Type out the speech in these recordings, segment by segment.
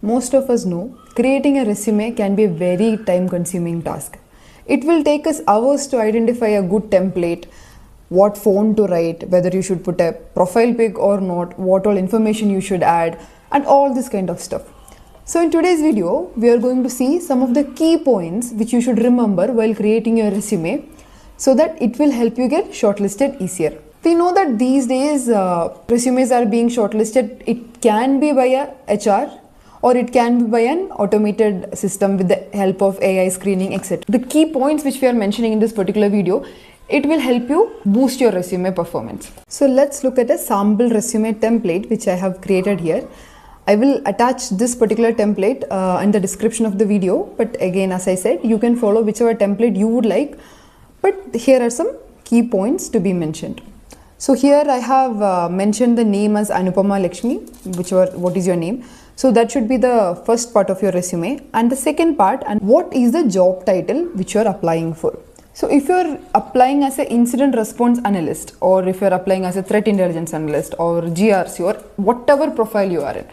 Most of us know creating a resume can be a very time consuming task. It will take us hours to identify a good template, what font to write, whether you should put a profile pic or not, what all information you should add, and all this kind of stuff. So in today's video, we are going to see some of the key points which you should remember while creating your resume so that it will help you get shortlisted easier. We know that these days resumes are being shortlisted. It can be by a HR or it can be by an automated system with the help of AI screening, etc. The key points which we are mentioning in this particular video, it will help you boost your resume performance. So let's look at a sample resume template which I have created here. I will attach this particular template in the description of the video, but again, as I said, you can follow whichever template you would like, but here are some key points to be mentioned. So here I have mentioned the name as Anupama Lakshmi, what is your name. So that should be the first part of your resume, and the second part, and what is the job title which you are applying for. So if you are applying as an incident response analyst, or if you are applying as a threat intelligence analyst or GRC or whatever profile you are in,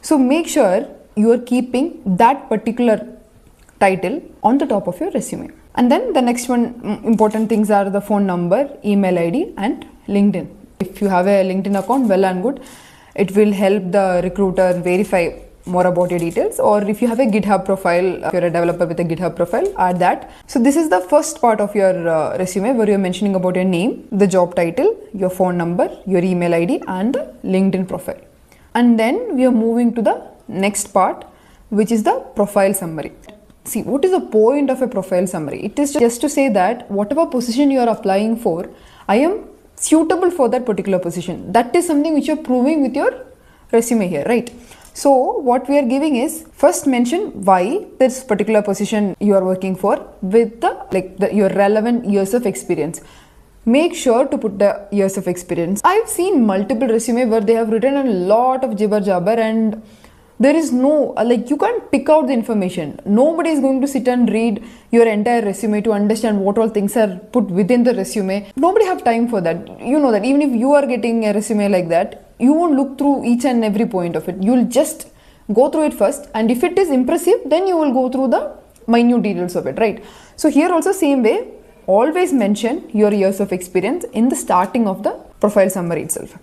so make sure you are keeping that particular title on the top of your resume. And then the next one important things are the phone number, email ID and LinkedIn. If you have a LinkedIn account, well and good. It will help the recruiter verify more about your details, or if you have a GitHub profile, if you're a developer with a GitHub profile, add that. So this is the first part of your resume where you're mentioning about your name, the job title, your phone number, your email ID and the LinkedIn profile. And then we are moving to the next part, which is the profile summary. See, what is the point of a profile summary? It is just to say that whatever position you are applying for, I am suitable for that particular position. That is something which you're proving with your resume here, right? So what we are giving is, first mention why this particular position you are working for with your relevant years of experience. Make sure to put the years of experience. I've seen multiple resume where they have written a lot of jibber jabber and there is no, you can't pick out the information. Nobody is going to sit and read your entire resume to understand what all things are put within the resume. Nobody have time for that. You know that even if you are getting a resume like that, you won't look through each and every point of it. You'll just go through it first, and if it is impressive, then you will go through the minute details of it, right? So here also same way, always mention your years of experience in the starting of the profile summary itself.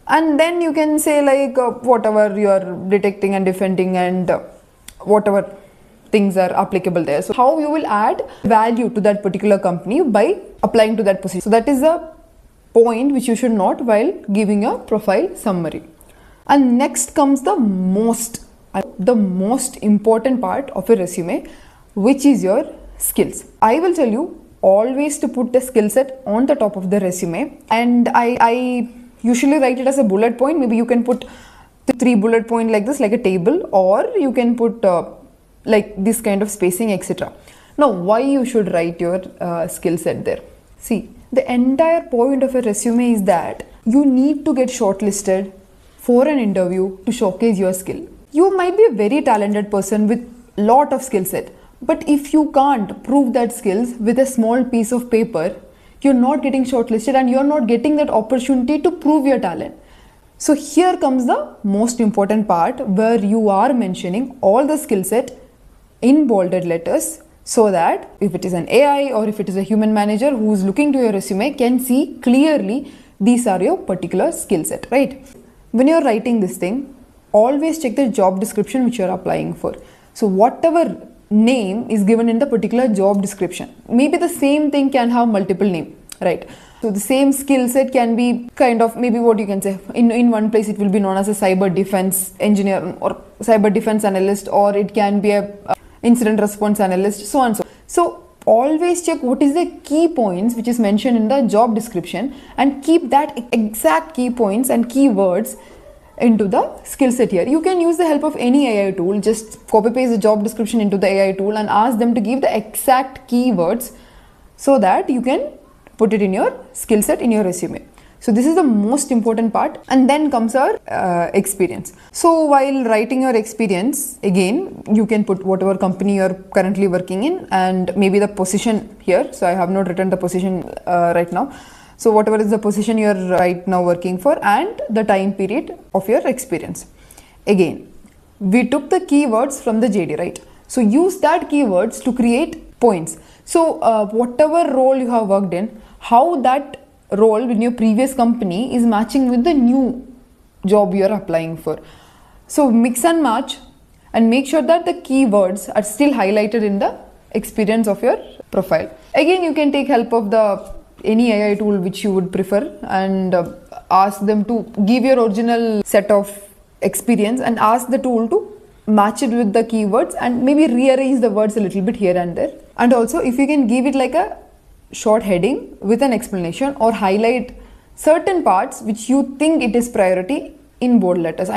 And then you can say whatever you are detecting and defending and whatever things are applicable there. So how you will add value to that particular company by applying to that position. So that is a point which you should note while giving a profile summary. And next comes the most important part of a resume, which is your skills. I will tell you always to put the skill set on the top of the resume, and I usually write it as a bullet point. Maybe you can put 3 bullet point like this, like a table, or you can put like this kind of spacing, etc. Now, why you should write your skill set there? See, the entire point of a resume is that you need to get shortlisted for an interview to showcase your skill. You might be a very talented person with lot of skill set, but if you can't prove that skills with a small piece of paper, you're not getting shortlisted and you're not getting that opportunity to prove your talent. So here comes the most important part where you are mentioning all the skill set in bolded letters, so that if it is an AI or if it is a human manager who is looking to your resume can see clearly these are your particular skill set, right? When you're writing this thing, always check the job description which you're applying for. So whatever name is given in the particular job description, maybe the same thing can have multiple names, right? So the same skill set can be kind of, maybe what you can say, in one place it will be known as a cyber defense engineer or cyber defense analyst, or it can be a incident response analyst, so on. So always check what is the key points which is mentioned in the job description and keep that exact key points and keywords into the skill set here. You can use the help of any AI tool. Just copy paste the job description into the AI tool and ask them to give the exact keywords so that you can put it in your skill set in your resume. So this is the most important part, and then comes our experience. So while writing your experience, again you can put whatever company you are currently working in and maybe the position here. So I have not written the position right now. So whatever is the position you are right now working for and the time period of your experience. Again, we took the keywords from the JD, right? So use that keywords to create points. So whatever role you have worked in, how that role in your previous company is matching with the new job you are applying for. So mix and match and make sure that the keywords are still highlighted in the experience of your profile. Again, you can take help of the any AI tool which you would prefer and ask them to give your original set of experience and ask the tool to match it with the keywords and maybe rearrange the words a little bit here and there. And also, if you can give it like a short heading with an explanation or highlight certain parts which you think it is priority in bold letters,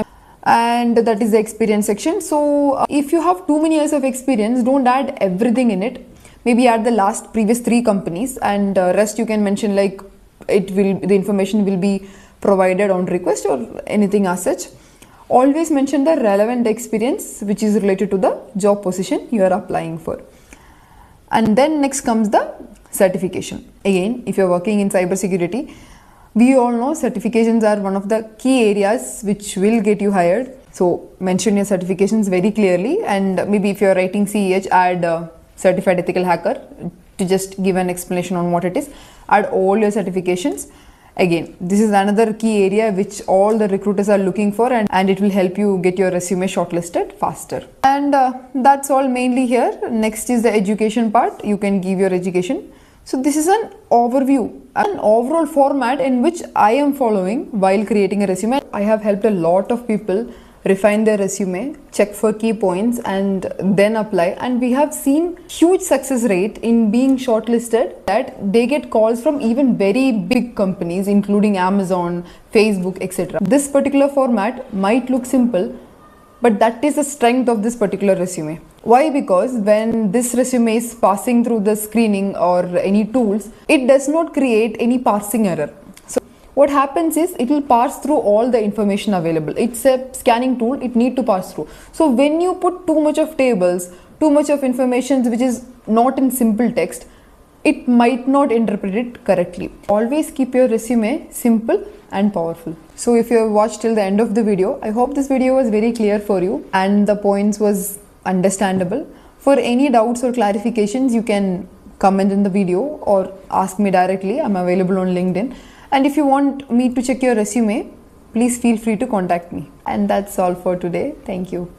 and that is the experience section. So if you have too many years of experience, don't add everything in it. Maybe add the previous 3 companies, and rest you can mention like the information will be provided on request or anything as such. Always mention the relevant experience which is related to the job position you are applying for. And then next comes the certification. Again, if you are working in cybersecurity, we all know certifications are one of the key areas which will get you hired. So mention your certifications very clearly, and maybe if you are writing CEH, add Certified Ethical Hacker to just give an explanation on what it is. Add all your certifications. Again, this is another key area which all the recruiters are looking for, and it will help you get your resume shortlisted faster. And that's all mainly here. Next is the education part. You can give your education. So this is an overview, an overall format in which I am following while creating a resume. I have helped a lot of people refine their resume, check for key points and then apply, and we have seen huge success rate in being shortlisted that they get calls from even very big companies including Amazon, Facebook, etc. This particular format might look simple, but that is the strength of this particular resume. Why? Because when this resume is passing through the screening or any tools, it does not create any parsing error. So what happens is it will parse through all the information available. It's a scanning tool, it needs to pass through. So when you put too much of tables, too much of information which is not in simple text, it might not interpret it correctly. Always keep your resume simple and powerful. So if you have watched till the end of the video, I hope this video was very clear for you and the points was understandable. For any doubts or clarifications, you can comment in the video or ask me directly. I'm available on LinkedIn. And if you want me to check your resume, please feel free to contact me. And that's all for today. Thank you.